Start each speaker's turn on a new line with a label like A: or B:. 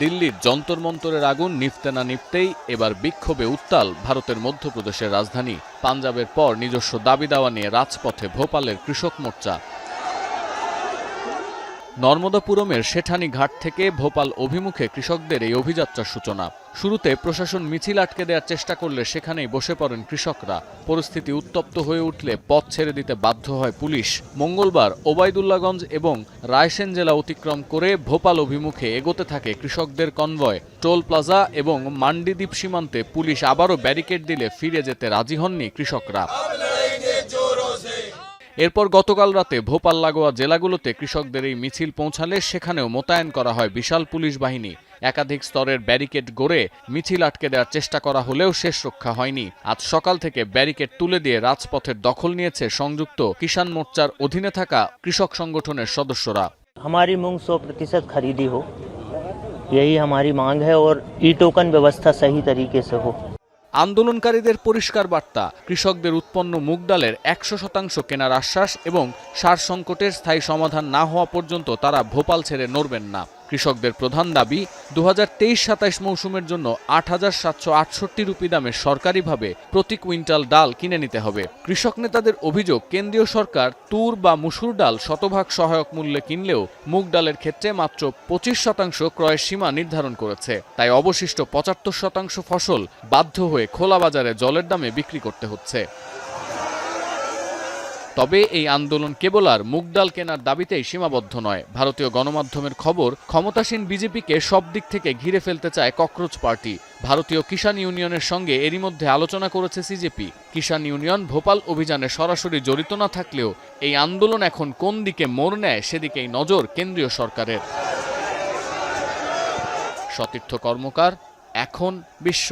A: দিল্লির যন্তর মন্তরের আগুন নিভতে না নিভতেই এবার বিক্ষোভে উত্তাল ভারতের মধ্যপ্রদেশের রাজধানী। পাঞ্জাবের পর নিজস্ব দাবি দাওয়া নিয়ে রাজপথে ভোপালের কৃষক মোর্চা। নর্মদাপুরমের শেঠানি ঘাট থেকে ভোপাল অভিমুখে কৃষকদের এই অভিযাত্রার সূচনা। শুরুতে প্রশাসন মিছিল আটকে দেওয়ার চেষ্টা করলে সেখানেই বসে পড়েন কৃষকরা। পরিস্থিতি উত্তপ্ত হয়ে উঠলে পথ ছেড়ে দিতে বাধ্য হয় পুলিশ। মঙ্গলবার ওবায়দুল্লাগঞ্জ এবং রায়সেন জেলা অতিক্রম করে ভোপাল অভিমুখে এগোতে থাকে কৃষকদের কনভয়। টোল প্লাজা এবং মান্ডিদ্বীপ সীমান্তে পুলিশ আবারও ব্যারিকেড দিলে ফিরে যেতে রাজি হননি কৃষকরা। এরপর গতকাল রাতে ভোপাল লাগোয়া জেলাগুলোতে কৃষকদের এই মিছিল পৌঁছালে সেখানেও মোতায়েন করা হয় বিশাল পুলিশ বাহিনী। একাধিক স্তরের ব্যারিকেড গড়ে মিছিল আটকে দেওয়ার চেষ্টা করা হলেও শেষ রক্ষা হয়নি। আজ সকাল থেকে ব্যারিকেড তুলে দিয়ে রাজপথের দখল নিয়েছে সংযুক্ত কিষাণ মোর্চার অধীনে থাকা কৃষক সংগঠনের সদস্যরা।
B: हमारी मूंग 100% खरीदी हो, यही हमारी मांग है और ई टोकन व्यवस्था सही तरीके से हो।
A: আন্দোলনকারীদের পরিষ্কার বার্তা, কৃষকদের উৎপন্ন মুগ ডালের 100% কেনার আশ্বাস এবং সার সংকটের স্থায়ী সমাধান না হওয়া পর্যন্ত তারা ভোপাল ছেড়ে নড়বেন না। কৃষকদের প্রধান দাবি 2023-27 মৌসুমের জন্য 8,768 রুপি দামে সরকারিভাবে প্রতি কুইন্টাল ডাল কিনে নিতে হবে। কৃষক নেতাদের অভিযোগ, কেন্দ্রীয় সরকার তুর বা মুসুর ডাল শতভাগ সহায়ক মূল্যে কিনলেও মুগ ডালের ক্ষেত্রে মাত্র 25% ক্রয়ের সীমা নির্ধারণ করেছে। তাই অবশিষ্ট 75% ফসল বাধ্য হয়ে খোলা বাজারে জলের দামে বিক্রি করতে হচ্ছে। তবে এই আন্দোলন কেবল আর মুগ ডাল কেনার দাবিতেই সীমাবদ্ধ নয়। ভারতীয় গণমাধ্যমের খবর, ক্ষমতাসীন বিজেপিকে সব দিক থেকে ঘিরে ফেলতে চায় ককরোচ পার্টি। ভারতীয় কিষাণ ইউনিয়নের সঙ্গে এরই মধ্যে আলোচনা করেছে সিজেপি। কিষাণ ইউনিয়ন ভোপাল অভিযানে সরাসরি জড়িত না থাকলেও এই আন্দোলন এখন কোন দিকে মোড় নেয় সেদিকেই নজর কেন্দ্রীয় সরকারের। সতীর্থ কর্মকার, এখন বিশ্ব।